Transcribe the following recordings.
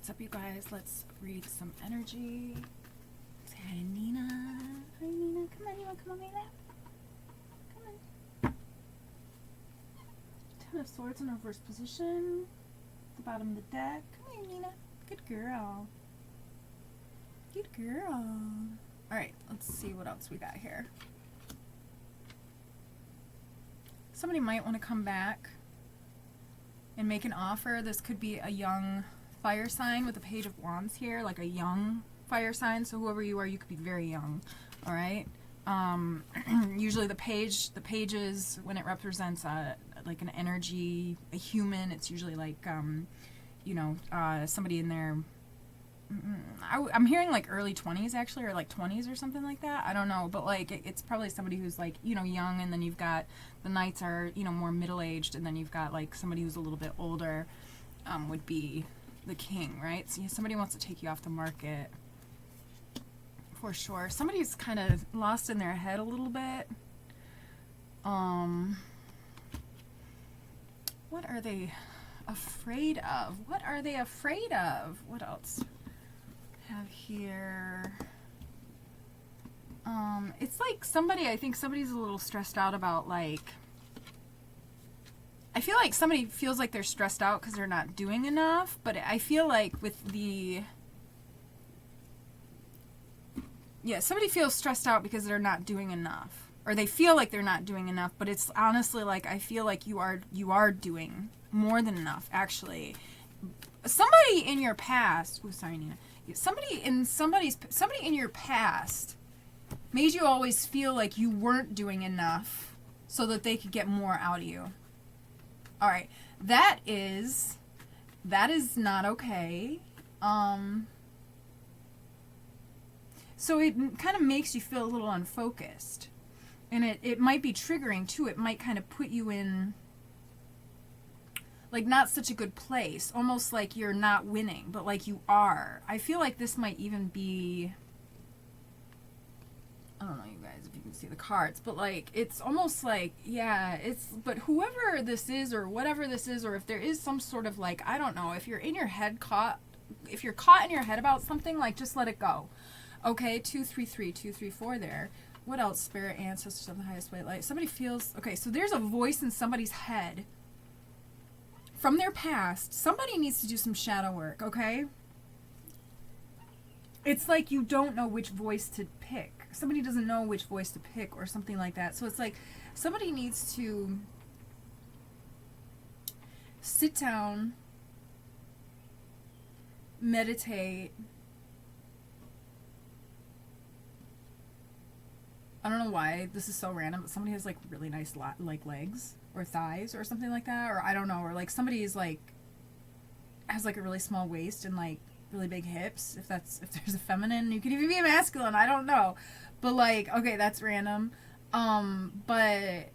What's up, you guys? Let's read some energy. Say hi to Nina. Hi, Nina. Come on, you want to come on my lap? Come on. Ten of Swords in reverse position. The bottom of the deck. Come here, Nina. Good girl. Good girl. Alright, let's see what else we got here. Somebody might want to come back and make an offer. This could be a young fire sign with a Page of Wands here, like a young fire sign. So whoever you are, you could be very young. All right. Usually the pages, when it represents like an energy, a human, it's usually like somebody in their I'm hearing like early 20s actually, or like 20s or something like that. I don't know, but like it's probably somebody who's like, young, and then you've got the knights are, more middle-aged, and then you've got like somebody who's a little bit older, would be the king, right? So somebody wants to take you off the market for sure. Somebody's kind of lost in their head a little bit. What are they afraid of? What are they afraid of? What else have here? It's like I think somebody's a little stressed out about, like, I feel like somebody feels like they're stressed out because they're not doing enough, but I feel like somebody feels stressed out because they're not doing enough, or they feel like they're not doing enough, but it's honestly like, I feel like you are doing more than enough, actually. Somebody in your past, Nina. Somebody in your past made you always feel like you weren't doing enough so that they could get more out of you. All right, that is not okay. So it kind of makes you feel a little unfocused, and it might be triggering too. It might kind of put you in like not such a good place, almost like you're not winning, but like you are. I feel like this might even be, I don't know, you guys, if you can see the cards, but like it's almost like, but whoever this is or whatever this is, or if there is some sort of, like, I don't know, if you're caught in your head about something, like, just let it go. Okay, 233, 234 there. What else? Spirit, ancestors of the highest white light. Somebody feels, okay, so there's a voice in somebody's head from their past. Somebody needs to do some shadow work, okay? It's like you don't know which voice to pick. Somebody doesn't know which voice to pick or something like that. So it's like somebody needs to sit down, meditate. I don't know why this is so random, but somebody has like really nice legs or thighs or something like that, or I don't know, or like somebody is like has like a really small waist and like really big hips. If there's a feminine, you could even be a masculine. I don't know, but like, okay, that's random. But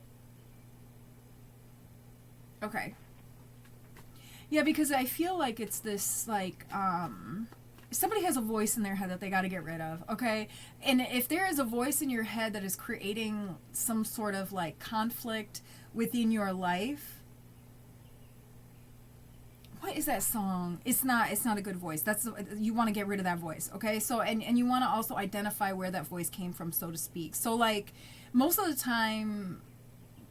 okay, yeah, because I feel like it's this like somebody has a voice in their head that they got to get rid of, okay? And if there is a voice in your head that is creating some sort of like conflict within your life, what is that song? It's not a good voice. You want to get rid of that voice, okay? So and you want to also identify where that voice came from, so to speak. So like most of the time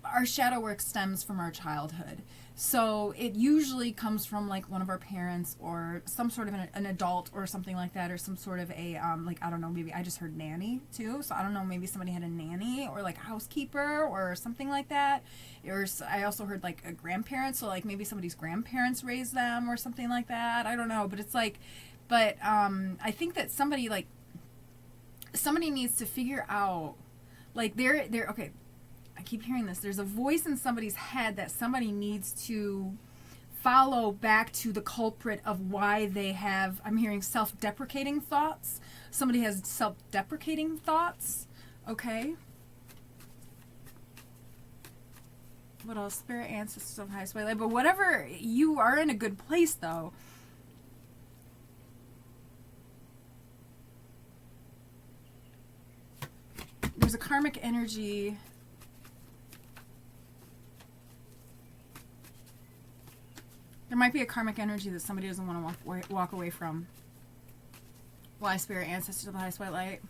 our shadow work stems from our childhood. So it usually comes from like one of our parents or some sort of an adult or something like that, or some sort of a like, I don't know, maybe I just heard nanny too. So I don't know, maybe somebody had a nanny or like a housekeeper or something like that. Or I also heard like a grandparent, so like maybe somebody's grandparents raised them or something like that. I don't know, but it's like, I think that somebody needs to figure out, like they're okay. I keep hearing this. There's a voice in somebody's head that somebody needs to follow back to the culprit of why they have, I'm hearing self-deprecating thoughts. Somebody has self-deprecating thoughts. Okay. What else? Spirit, ancestors of the highest white light. But whatever, you are in a good place though. There's a karmic energy. There might be a karmic energy that somebody doesn't want to walk away from. Wise spirit, ancestor to the highest white light.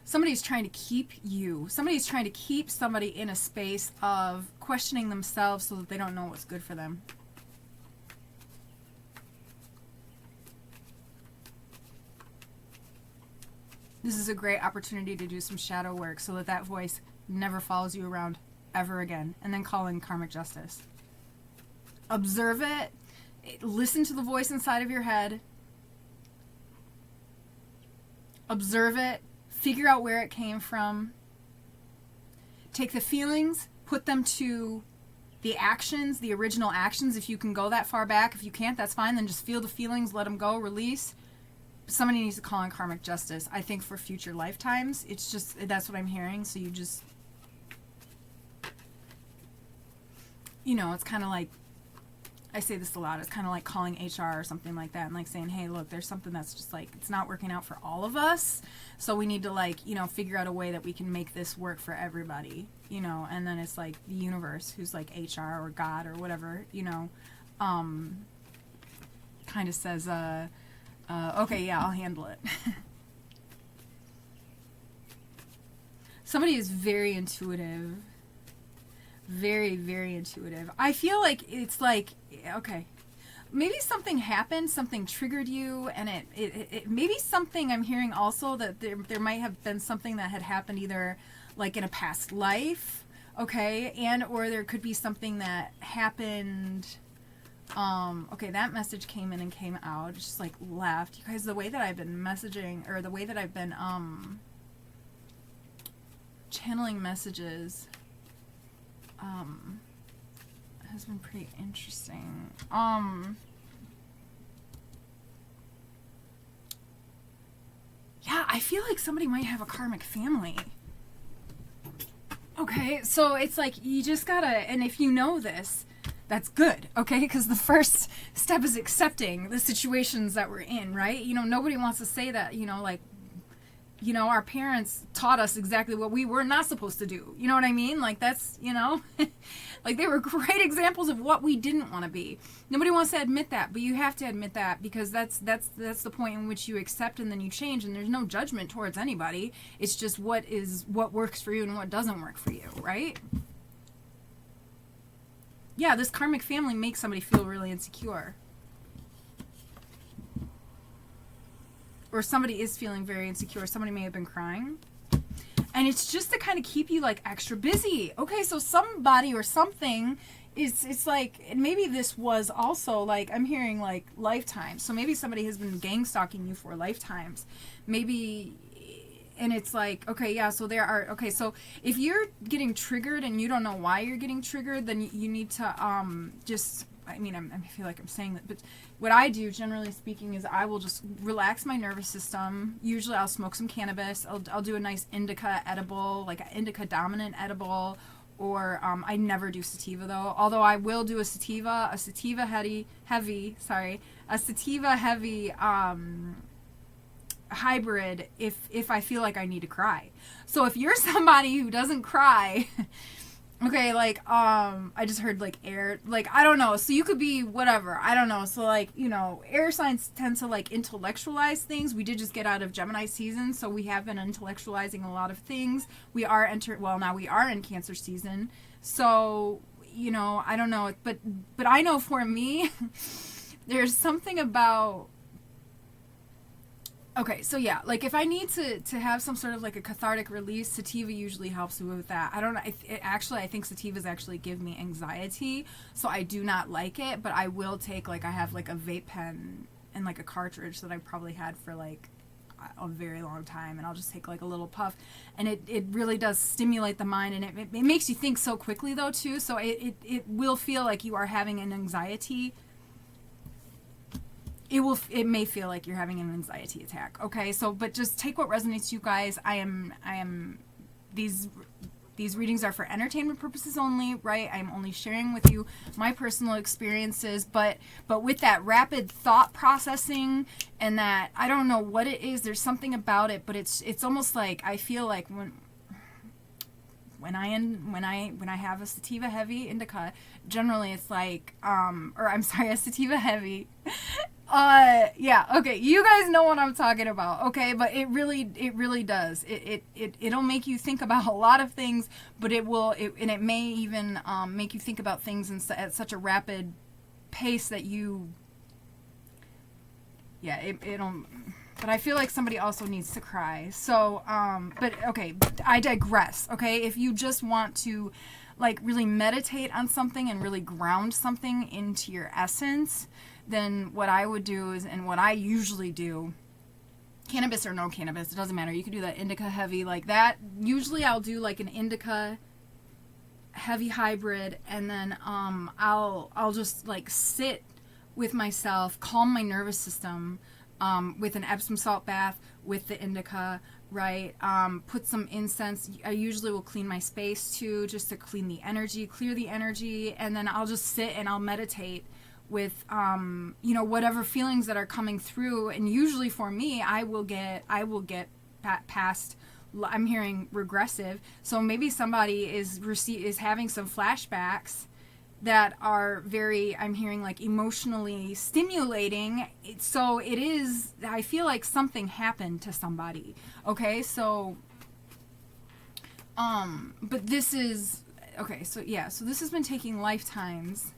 Somebody's trying to keep you. Somebody's trying to keep somebody in a space of questioning themselves so that they don't know what's good for them. This is a great opportunity to do some shadow work so that that voice never follows you around ever again. And then call in karmic justice. Observe it. Listen to the voice inside of your head. Observe it. Figure out where it came from. Take the feelings, put them to the actions, the original actions, if you can go that far back. If you can't, that's fine. Then just feel the feelings, let them go, release. Somebody needs to call in karmic justice, I think, for future lifetimes. It's just, that's what I'm hearing. So you just, you know, it's kind of like, I say this a lot, it's kind of like calling HR or something like that and like saying, hey, look, there's something that's just like, it's not working out for all of us. So we need to like, you know, figure out a way that we can make this work for everybody, you know, and then it's like the universe who's like HR or God or whatever, you know, kind of says, okay, yeah, I'll handle it. Somebody is very intuitive. Very, very intuitive. I feel like it's like, okay, maybe something happened, something triggered you, and it maybe something I'm hearing also that there might have been something that had happened either like in a past life, okay, and or there could be something that happened. Okay, that message came in and came out, just like left. You guys, the way that I've been messaging, or the way that I've been channeling messages has been pretty interesting. Yeah, I feel like somebody might have a karmic family. Okay, so it's like you just gotta, and if you know this, that's good, okay? Because the first step is accepting the situations that we're in, right? You know, nobody wants to say that, you know, like, you know, our parents taught us exactly what we were not supposed to do. You know what I mean? Like, that's, you know, like they were great examples of what we didn't want to be. Nobody wants to admit that, but you have to admit that because that's the point in which you accept and then you change, and there's no judgment towards anybody. It's just what works for you and what doesn't work for you, right? Yeah, this karmic family makes somebody feel really insecure. Or somebody is feeling very insecure. Somebody may have been crying. And it's just to kind of keep you like extra busy. Okay, so somebody or something is, it's like, and maybe this was also like, I'm hearing like lifetimes. So maybe somebody has been gang stalking you for lifetimes. Maybe, and it's like, okay, yeah, so there are, okay, so if you're getting triggered and you don't know why you're getting triggered, then you need to just, I mean, I feel like I'm saying that, but what I do, generally speaking, is I will just relax my nervous system. Usually I'll smoke some cannabis. I'll do a nice indica edible, like an indica dominant edible, or I never do sativa though. Although I will do a sativa heavy hybrid if I feel like I need to cry. So if you're somebody who doesn't cry, okay, like, I just heard, like, air, like, I don't know, so you could be whatever, I don't know, so, like, you know, air signs tend to, like, intellectualize things. We did just get out of Gemini season, so we have been intellectualizing a lot of things. We are now we are in Cancer season, so, you know, I don't know, but I know for me, there's something about, okay, so yeah, like if I need to have some sort of like a cathartic release, sativa usually helps me with that. I don't know, I think sativas actually give me anxiety, so I do not like it, but I will take, like, I have like a vape pen and like a cartridge that I probably had for like a very long time, and I'll just take like a little puff, and it really does stimulate the mind, and it makes you think so quickly though too, so it will feel like you are having an anxiety. It may feel like you're having an anxiety attack. Okay, so but just take what resonates to you guys. I am these readings are for entertainment purposes only, right? I'm only sharing with you my personal experiences, but with that rapid thought processing and that, I don't know what it is, there's something about it, but it's almost like I feel like when I have a sativa heavy indica, generally it's like a sativa heavy. Yeah, okay, you guys know what I'm talking about, okay? But it really does. It'll make you think about a lot of things, but it may even make you think about things at such a rapid pace that it'll. But I feel like somebody also needs to cry. So, but okay, I digress, okay? If you just want to, like, really meditate on something and really ground something into your essence, then what I would do is, and what I usually do, cannabis or no cannabis, it doesn't matter. You can do that indica heavy like that. Usually I'll do like an indica heavy hybrid, and then I'll just like sit with myself, calm my nervous system, with an Epsom salt bath with the indica, right? Put some incense. I usually will clean my space too, just to clear the energy, and then I'll just sit and I'll meditate with whatever feelings that are coming through. And usually for me, I will get past, I'm hearing regressive, so maybe somebody is having some flashbacks that are very, I'm hearing, like, emotionally stimulating. So it is, I feel like something happened to somebody, okay? So but this is okay, so yeah, so this has been taking lifetimes.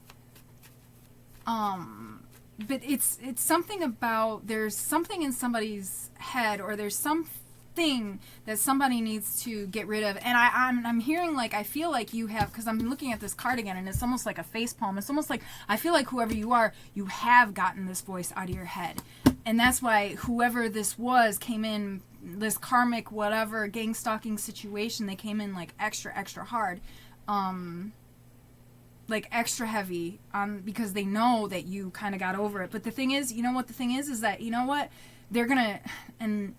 But it's something about, there's something in somebody's head, or there's something that somebody needs to get rid of. And I'm hearing, like, I feel like you have, because I'm looking at this card again, and it's almost like a facepalm. It's almost like, I feel like whoever you are, you have gotten this voice out of your head. And that's why whoever this was came in, this karmic whatever gang stalking situation, they came in like extra hard. Like extra heavy, because they know that you kind of got over it. But the thing is, you know what the thing is that, you know what, they're gonna, and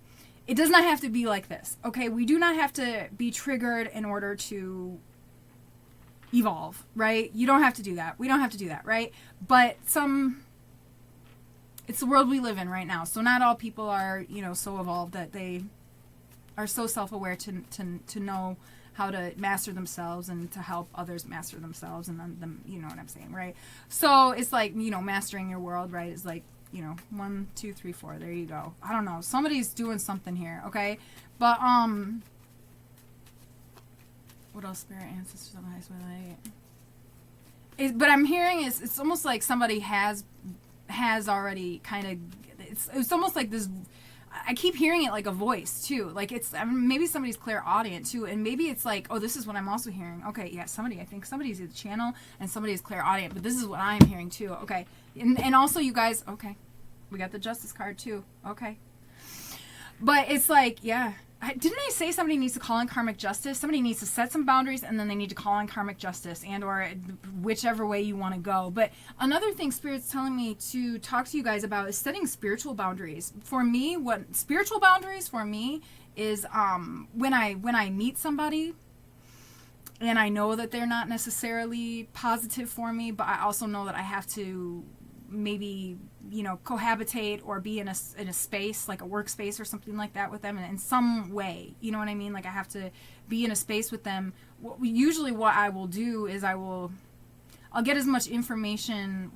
it does not have to be like this, okay? We do not have to be triggered in order to evolve, right? You don't have to do that. We don't have to do that, right? But it's the world we live in right now. So not all people are, so evolved that they are so self-aware to know how to master themselves and to help others master themselves, and then them, you know what I'm saying, right? So it's like, mastering your world, right? It's like, 1, 2, 3, 4. There you go. I don't know. Somebody's doing something here, okay? But what else? Spirit, ancestors, of the highest way light. But I'm hearing it's almost like somebody has already kind of. It's almost like this. I keep hearing it like a voice too, like it's, maybe somebody's clairaudient too, and maybe it's like, oh, this is what I'm also hearing. Okay, yeah, I think somebody's at the channel and somebody's clairaudient, but this is what I'm hearing too. Okay, and also you guys, okay, we got the Justice card too. Okay, but it's like, yeah, didn't I say somebody needs to call in karmic justice? Somebody needs to set some boundaries, and then they need to call in karmic justice, and or whichever way you want to go. But another thing Spirit's telling me to talk to you guys about is setting spiritual boundaries. For me, what spiritual boundaries for me is when I meet somebody and I know that they're not necessarily positive for me, but I also know that I have to maybe cohabitate or be in a space, like a workspace or something like that with them in some way, you know what I mean? Like I have to be in a space with them. Usually what I will do is I'll get as much information,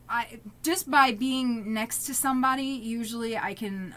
I just by being next to somebody, usually I can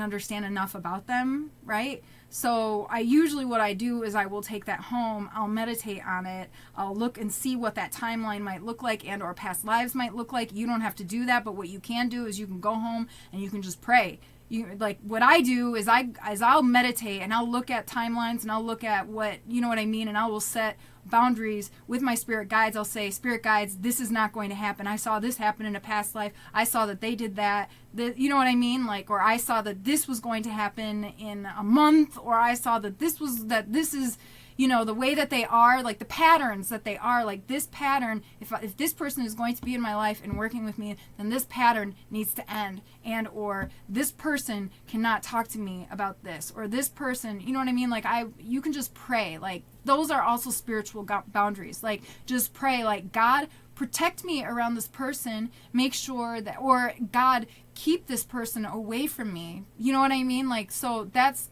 understand enough about them, right? So what I do is I will take that home, I'll meditate on it, I'll look and see what that timeline might look like and or past lives might look like. You don't have to do that, but what you can do is you can go home and you can just pray. Like what I do is I'll meditate and I'll look at timelines and I'll look at what, you know what I mean, and I will set boundaries with my spirit guides. I'll say, spirit guides, this is not going to happen. I saw this happen in a past life. I saw that they did that. You know what I mean? Like, or I saw that this was going to happen in a month, or I saw that this is, the way that they are, like the patterns that they are, like this pattern, if this person is going to be in my life and working with me, then this pattern needs to end, and or this person cannot talk to me about this, or this person, you know what I mean? Like you can just pray, like those are also spiritual boundaries. Like just pray, like God, protect me around this person, make sure that, or God, keep this person away from me. You know what I mean? Like, so that's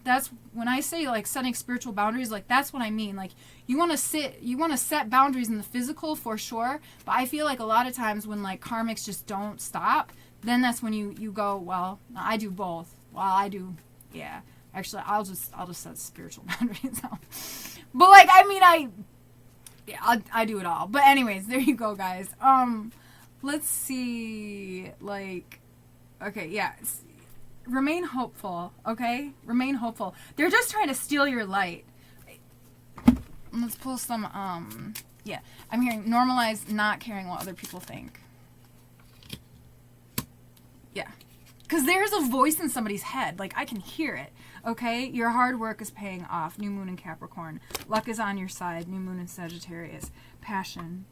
when I say like setting spiritual boundaries, like that's what I mean. Like you want to set boundaries in the physical for sure, but I feel like a lot of times when like karmics just don't stop, then that's when you go, well, I do both. Well, I do, yeah. Actually, I'll just set spiritual boundaries out. But like, I mean, I do it all. But anyways, there you go, guys. Let's see, like, okay, yeah. Remain hopeful, okay? Remain hopeful. They're just trying to steal your light. Let's pull some, yeah. I'm hearing normalize not caring what other people think. Yeah. Because there's a voice in somebody's head. Like, I can hear it. Okay? Your hard work is paying off. New moon in Capricorn. Luck is on your side. New moon in Sagittarius. Passion.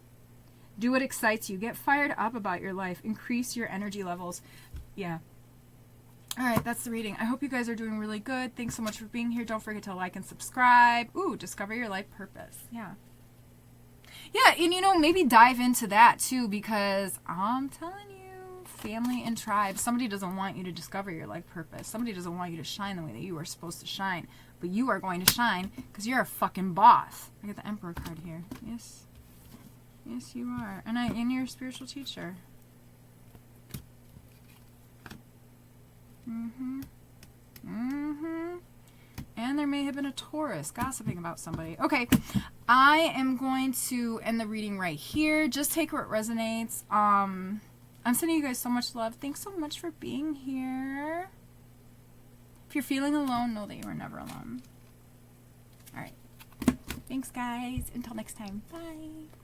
Do what excites you. Get fired up about your life. Increase your energy levels. Yeah. Alright, that's the reading. I hope you guys are doing really good. Thanks so much for being here. Don't forget to like and subscribe. Ooh, discover your life purpose. Yeah. Yeah, and you know, maybe dive into that too, because I'm telling you, family and tribe, somebody doesn't want you to discover your life purpose. Somebody doesn't want you to shine the way that you are supposed to shine. But you are going to shine because you're a fucking boss. I get the Emperor card here. Yes. Yes, you are. And you're a spiritual teacher. Mm-hmm. Mm-hmm. And there may have been a Taurus gossiping about somebody. Okay. I am going to end the reading right here. Just take what resonates. I'm sending you guys so much love. Thanks so much for being here. If you're feeling alone, know that you are never alone. All right. Thanks, guys. Until next time. Bye.